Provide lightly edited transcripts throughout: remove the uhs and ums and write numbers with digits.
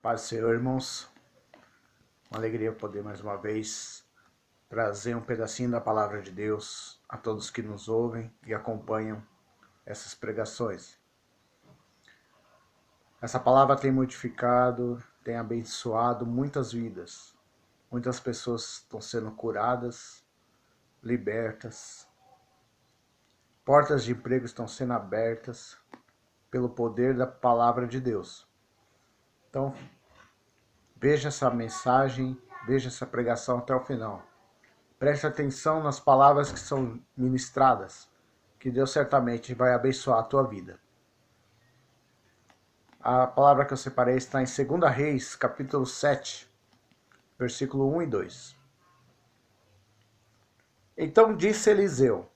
Paz do Senhor, irmãos. Uma alegria poder mais uma vez trazer um pedacinho da palavra de Deus a todos que nos ouvem e acompanham essas pregações. Essa palavra tem modificado, tem abençoado muitas vidas. Muitas pessoas estão sendo curadas, libertas. Portas de emprego estão sendo abertas pelo poder da palavra de Deus. Então, veja essa mensagem, veja essa pregação até o final. Preste atenção nas palavras que são ministradas, que Deus certamente vai abençoar a tua vida. A palavra que eu separei está em 2 Reis, capítulo 7, versículo 1 e 2. Então disse Eliseu: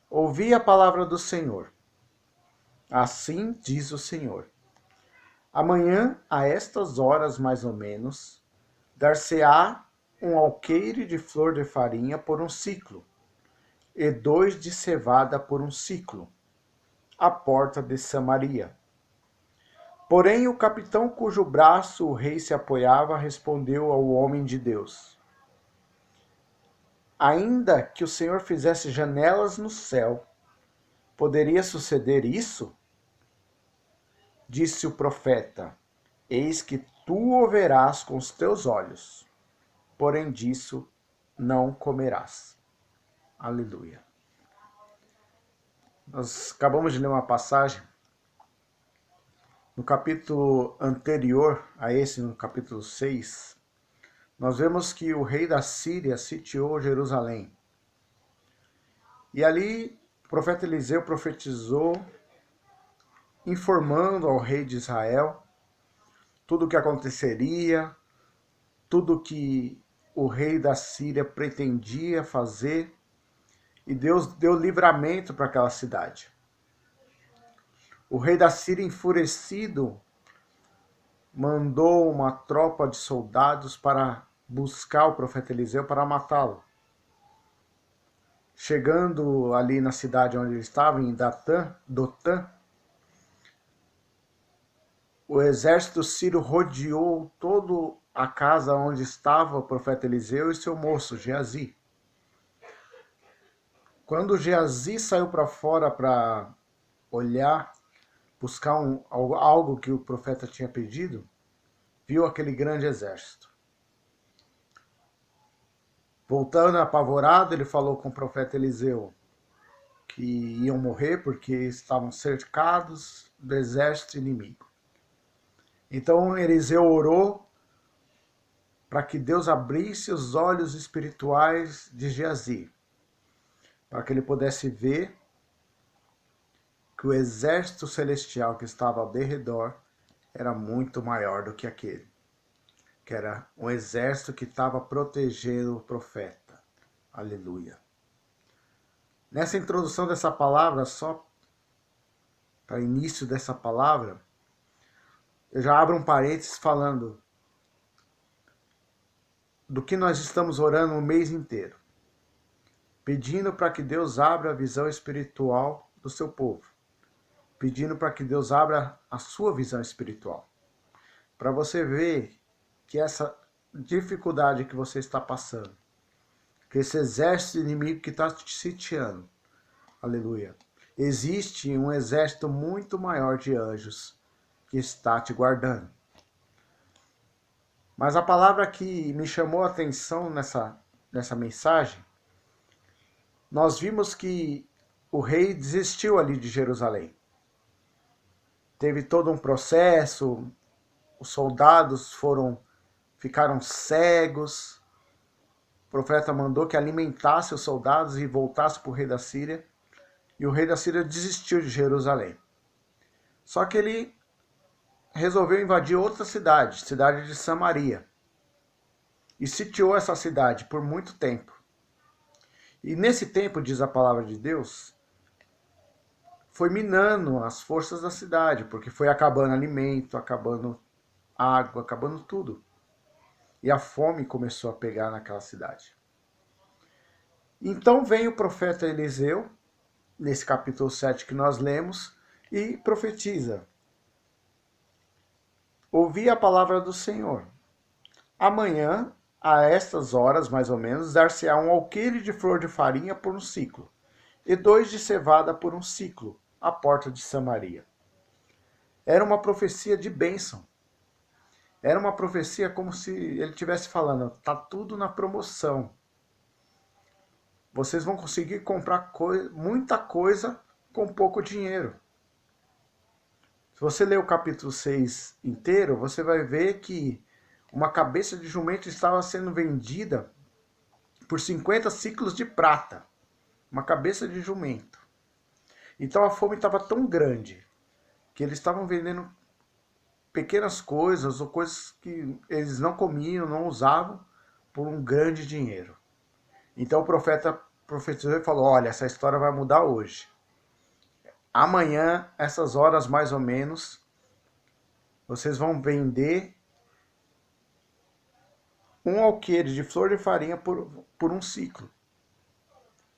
ouvi a palavra do Senhor. Assim diz o Senhor: amanhã, a estas horas mais ou menos, dar-se-á um alqueire de flor de farinha por um ciclo, e 2 de cevada por um ciclo, à porta de Samaria. Porém, o capitão cujo braço o rei se apoiava respondeu ao homem de Deus: ainda que o Senhor fizesse janelas no céu, poderia suceder isso? Disse o profeta: eis que tu o verás com os teus olhos, porém disso não comerás. Aleluia. Nós acabamos de ler uma passagem no capítulo anterior a esse, no capítulo 6, nós vemos que o rei da Síria sitiou Jerusalém. E ali o profeta Eliseu profetizou, informando ao rei de Israel tudo o que aconteceria, tudo que o rei da Síria pretendia fazer, e Deus deu livramento para aquela cidade. O rei da Síria, enfurecido, mandou uma tropa de soldados para buscar o profeta Eliseu para matá-lo. Chegando ali na cidade onde ele estava, em Dotã, o exército sírio rodeou toda a casa onde estava o profeta Eliseu e seu moço, Geazi. Quando Geazi saiu para fora para olhar, buscar algo que o profeta tinha pedido, viu aquele grande exército. Voltando apavorado, ele falou com o profeta Eliseu que iam morrer porque estavam cercados do exército inimigo. Então Eliseu orou para que Deus abrisse os olhos espirituais de Geazi, para que ele pudesse ver que o exército celestial que estava ao derredor era muito maior do que aquele, que era um exército que estava protegendo o profeta. Aleluia. Nessa introdução dessa palavra, só para início dessa palavra, eu já abro um parênteses falando do que nós estamos orando o mês inteiro, pedindo para que Deus abra a visão espiritual do seu povo, pedindo para que Deus abra a sua visão espiritual, para você ver que essa dificuldade que você está passando, que esse exército inimigo que está te sitiando, aleluia, existe um exército muito maior de anjos que está te guardando. Mas a palavra que me chamou a atenção nessa mensagem, nós vimos que o rei desistiu ali de Jerusalém. Teve todo um processo, os soldados ficaram cegos, o profeta mandou que alimentasse os soldados e voltasse para o rei da Síria, e o rei da Síria desistiu de Jerusalém. Só que ele resolveu invadir outra cidade, cidade de Samaria, e sitiou essa cidade por muito tempo. E nesse tempo, diz a palavra de Deus, foi minando as forças da cidade, porque foi acabando alimento, acabando água, acabando tudo. E a fome começou a pegar naquela cidade. Então vem o profeta Eliseu, nesse capítulo 7 que nós lemos, e profetiza ouvi a palavra do Senhor. Amanhã, a estas horas, mais ou menos, dar-se-á um alqueire de flor de farinha por um ciclo, e 2 de cevada por um ciclo, à porta de Samaria. Era uma profecia de bênção. Era uma profecia como se ele estivesse falando, tá tudo na promoção. Vocês vão conseguir comprar muita coisa com pouco dinheiro. Se você ler o capítulo 6 inteiro, você vai ver que uma cabeça de jumento estava sendo vendida por 50 ciclos de prata. Uma cabeça de jumento. Então a fome estava tão grande que eles estavam vendendo pequenas coisas ou coisas que eles não comiam, não usavam, por um grande dinheiro. Então o profeta profetizou e falou, olha, essa história vai mudar hoje. Amanhã, essas horas mais ou menos, vocês vão vender um alqueire de flor de farinha por um ciclo.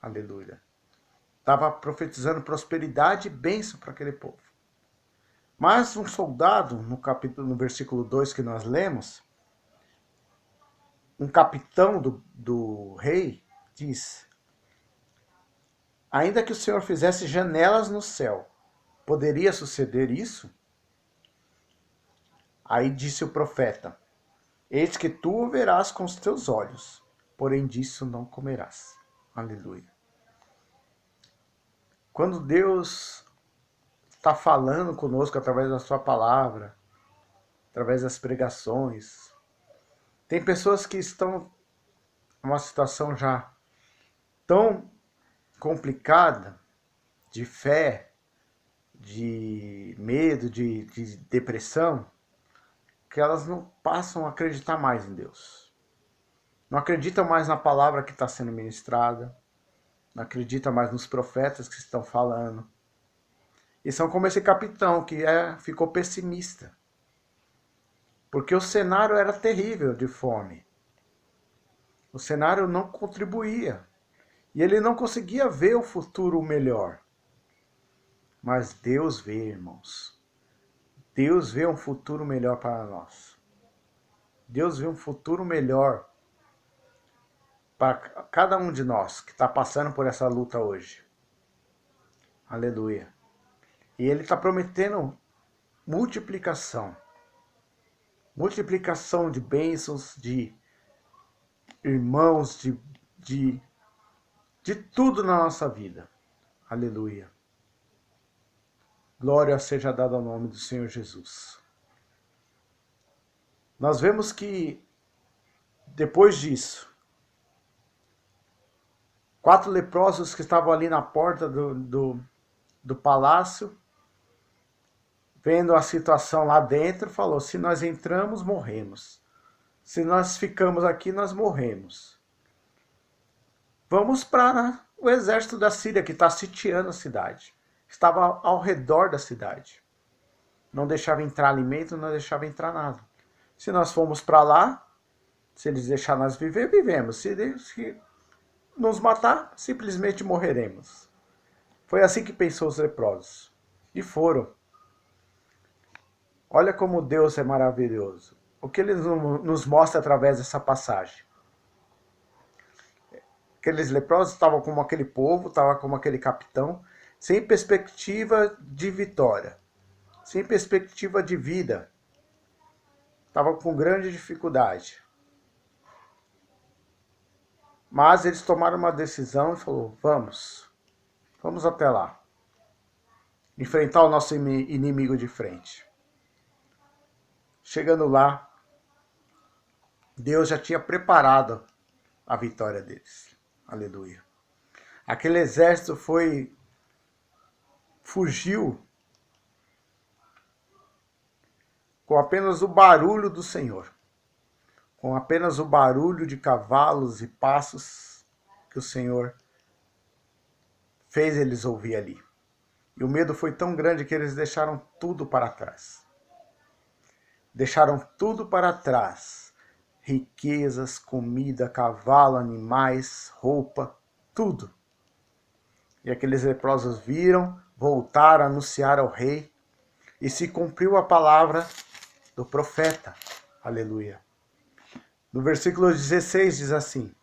Aleluia. Estava profetizando prosperidade e bênção para aquele povo. Mas um soldado, no versículo 2 que nós lemos, um capitão do rei diz, ainda que o Senhor fizesse janelas no céu, poderia suceder isso? Aí disse o profeta, eis que tu o verás com os teus olhos, porém disso não comerás. Aleluia. Quando Deus está falando conosco através da sua palavra, através das pregações, tem pessoas que estão numa situação já tão complicada, de fé, de medo, de depressão, que elas não passam a acreditar mais em Deus. Não acreditam mais na palavra que está sendo ministrada, não acreditam mais nos profetas que estão falando. E são como esse capitão que ficou pessimista. Porque o cenário era terrível de fome. O cenário não contribuía. E ele não conseguia ver o futuro melhor. Mas Deus vê, irmãos. Deus vê um futuro melhor para nós. Deus vê um futuro melhor para cada um de nós que está passando por essa luta hoje. Aleluia. E Ele está prometendo multiplicação. Multiplicação de bênçãos, de irmãos, de tudo na nossa vida. Aleluia. Glória seja dada ao nome do Senhor Jesus. Nós vemos que, depois disso, 4 leprosos que estavam ali na porta do palácio, vendo a situação lá dentro, falou, se nós entramos, morremos. Se nós ficamos aqui, nós morremos. Vamos para o exército da Síria, que está sitiando a cidade. Estava ao redor da cidade. Não deixava entrar alimento, não deixava entrar nada. Se nós formos para lá, se eles deixarem nós viver, vivemos. Se nos matar, simplesmente morreremos. Foi assim que pensou os leprosos. E foram. Olha como Deus é maravilhoso. O que Ele nos mostra através dessa passagem. Aqueles leprosos estavam como aquele povo, estavam como aquele capitão, sem perspectiva de vitória, sem perspectiva de vida. Estavam com grande dificuldade. Mas eles tomaram uma decisão e falaram, vamos até lá. Enfrentar o nosso inimigo de frente. Chegando lá, Deus já tinha preparado a vitória deles. Aleluia. Aquele exército fugiu com apenas o barulho do Senhor. Com apenas o barulho de cavalos e passos que o Senhor fez eles ouvir ali. E o medo foi tão grande que eles deixaram tudo para trás. Deixaram tudo para trás. Riquezas, comida, cavalo, animais, roupa, tudo. E aqueles leprosos viram, voltaram a anunciar ao rei, e se cumpriu a palavra do profeta. Aleluia. No versículo 16 diz assim: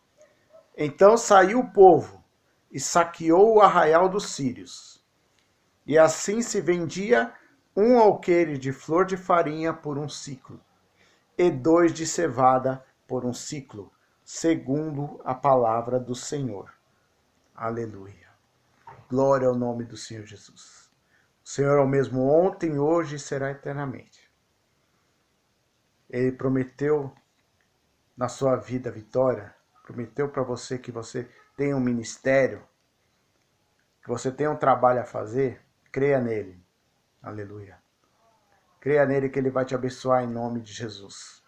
Então saiu o povo e saqueou o arraial dos sírios. E assim se vendia um alqueire de flor de farinha por um siclo, e 2 de cevada por um siclo, segundo a palavra do Senhor. Aleluia. Glória ao nome do Senhor Jesus. O Senhor é o mesmo ontem, hoje e será eternamente. Ele prometeu na sua vida vitória, prometeu para você que você tem um ministério, que você tem um trabalho a fazer. Creia nele. Aleluia. Creia nele que ele vai te abençoar em nome de Jesus.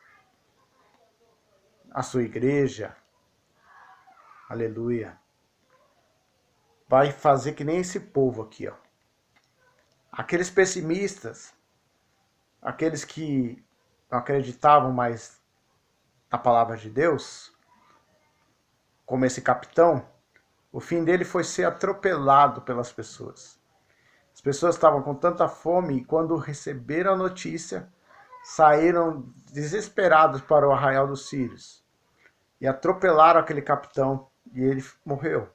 A sua igreja, aleluia, vai fazer que nem esse povo aqui, ó. Aqueles pessimistas, aqueles que não acreditavam mais na palavra de Deus, como esse capitão, o fim dele foi ser atropelado pelas pessoas. As pessoas estavam com tanta fome e quando receberam a notícia, saíram desesperados para o arraial dos sírios e atropelaram aquele capitão e ele morreu.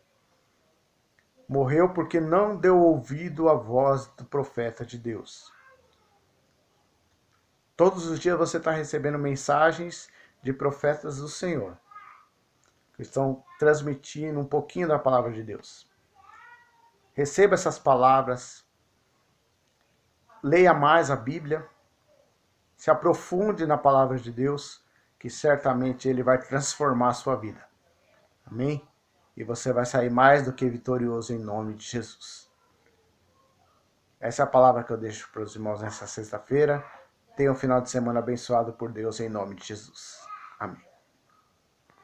Morreu porque não deu ouvido à voz do profeta de Deus. Todos os dias você está recebendo mensagens de profetas do Senhor, que estão transmitindo um pouquinho da palavra de Deus. Receba essas palavras, leia mais a Bíblia, se aprofunde na palavra de Deus, que certamente ele vai transformar a sua vida. Amém? E você vai sair mais do que vitorioso em nome de Jesus. Essa é a palavra que eu deixo para os irmãos nessa sexta-feira. Tenha um final de semana abençoado por Deus em nome de Jesus. Amém.